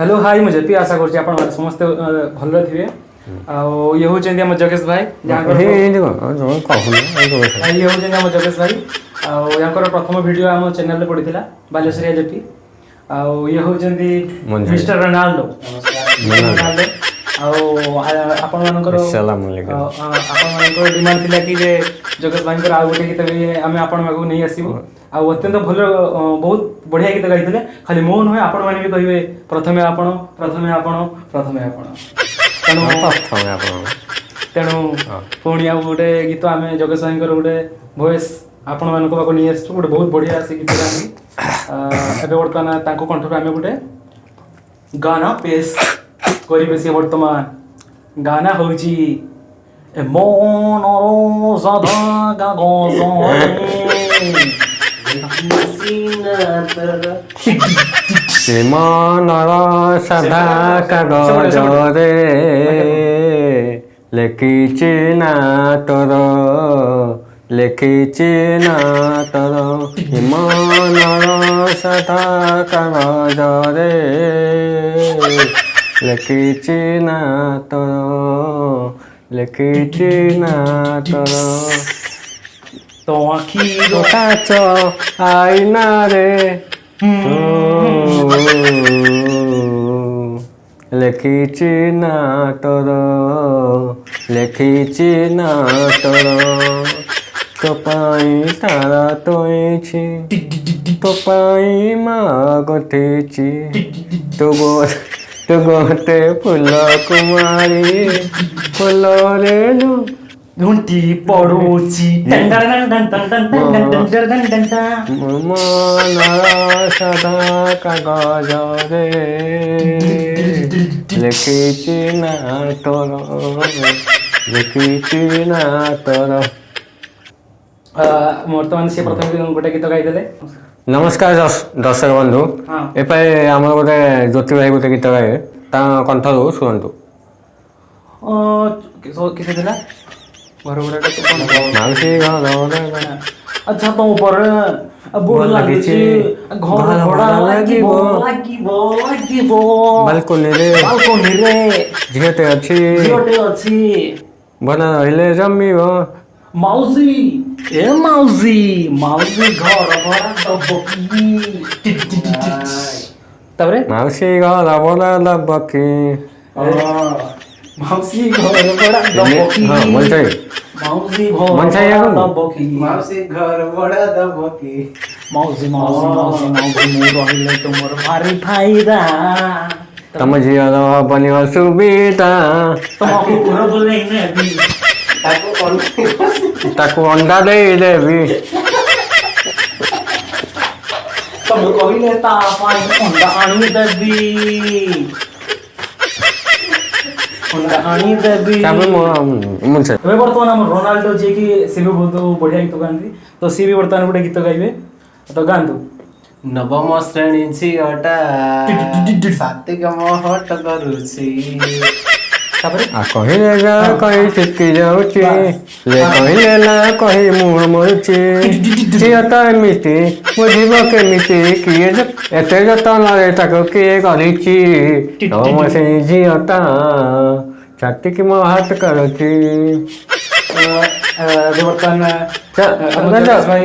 hello hi मुझे P आशा करछि आपण समस्त भल थिबे आ ये होचंदी हम जगेश भाई जहां ये देखो जो कहू ये होचंदी हम जगेश भाई आ याकर प्रथम वीडियो हम चैनल रे पडिथिला बालेश्वरिया जेपी आ ये होचंदी मिस्टर रोनाल्डो रोनाल्डो आपण मानकर अस्सलाम वालेकुम आपण मानकर डिमांड थिला कि जे जगेश भाई आ गोटे गीत भी आम आपण मागू नहीं आसीबो आ अत्यंत भल बहुत बढ़िया गीत गाइथिले खाली मो नुहे आपण माने भी कहिबे प्रथमे आपण प्रथमे आपण प्रथमे आपण तेणु पुणी आ गोटे गीत आम जगेश भाई गोटे भॉइस आपण मानक पाक नहीं आसु गोटे बहुत बढ़िया से गीत गानी बर्तमान तांको कंठर आम गोटे गाना पेश करिबे से वर्तमान गाना होची ए मोनरो सदा मनर सदा कागजरे लेखिछि ना तोर लेखिछि ना तोर मनर सदा कागजरे लेखिछि ना तोर लेखिछि ना तोर तो आखी काच आईना रे लेखिछि ना तोर लेखिछि ना तोर तो पाई तारा तोइछि तो पाई मागथिछि तो गोटे फूल कुमारी फूल रे घुंटी पड़ोची मनर सदा कागजरे लेखिछि ना तोर लेखिछि ना तोर बर्तमान से प्रथम गोटे गीत गाइदेले नमस्कार दर्शक बंधु एपाई आम गोटे ज्योति भाई गोटे गीत गाइबे ता कंठरू शुणु किसे दिला घर माउसी घर अच्छा तो ऊपर बोर्ड लागिछि घर भड़ा लागिबो लागिबो बालकोनी रे झियोटे अछि बना रहिले जम्मिबो मौसी ए मौसी मौसी घर भड़ा दबकी तबरे मौसी घर भड़ा दबकी मौसी घर बड़ा दबकी हां बोलते मौसी घर बड़ा दबकी मौसी घर बड़ा दबकी मौसी मौसी मौसी मौसी मो रहिले तुमर भारी फायदा तम जियर बनी सुविधा तुमको पूरा बोले ने अभी ताको अंडा दे देबी तुम कहिले ता पाई अंडा आनी देबी आनी देबी मुझे तबे बर्तमान हम रोनाल्डो जे कि से भी बहुत बढ़िया गीत गांधी तो सी भी बर्तमान गोटे गीत गाइबे तो गांधु नवम श्रेणी झियोटा सात्विक महट करुछि तापर आ कहिले जा कहि चिटकी जाउछि ले कहिले ना कहि मुह मरुछि झियोटा मिति बुझिब केमिति किए एते जतन रे ताको किए करिछि नवम श्रेणी झियोटा छाती की हाथ करुछि बर्तमान जगेश भाई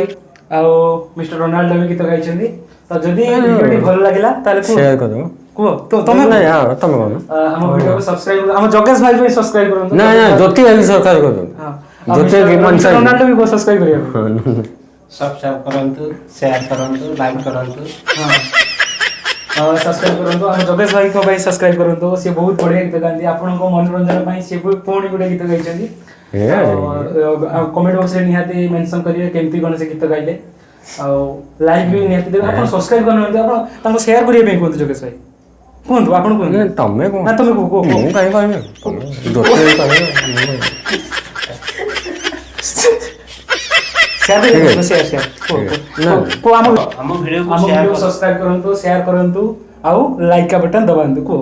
आओ मिस्टर रोनाल्डो भी गीत गाइछन्दी तो जदी वीडियो भल लागला ताले शेयर करो को तो तमे ना यार तमे कोन हम वीडियो को सब्सक्राइब हम जगेश भाई पे सब्सक्राइब करन ना ना ज्योति भाई सब्सक्राइब करो हां ज्योति की मन से रोनाल्डो भी को सब्सक्राइब करियो सब्सक्राइब करंतु शेयर करंतु लाइक करंतु हां सब्सक्राइब करंतु हम जगेश भाई को भाई सब्सक्राइब करंतु से बहुत बढ़िया गीत गांधी आपन को मनोरंजन पई से पुणी गुटे गीत गाइछन्दी कमेंट बॉक्स रे निहाती मेंशन करिए केमती कोन से गीत गाइले आ लाइक भी निहाती देबे आपन सब्सक्राइब करन आपन ताको शेयर करिए बे कोन जगेश भाई कोन आपन कोन तमे को ना तमे को मु काई कहबे ज्योति कहबे शेयर को हम वीडियो को सब्सक्राइब करंतु शेयर करंतु आउ लाइक का बटन दबांतु को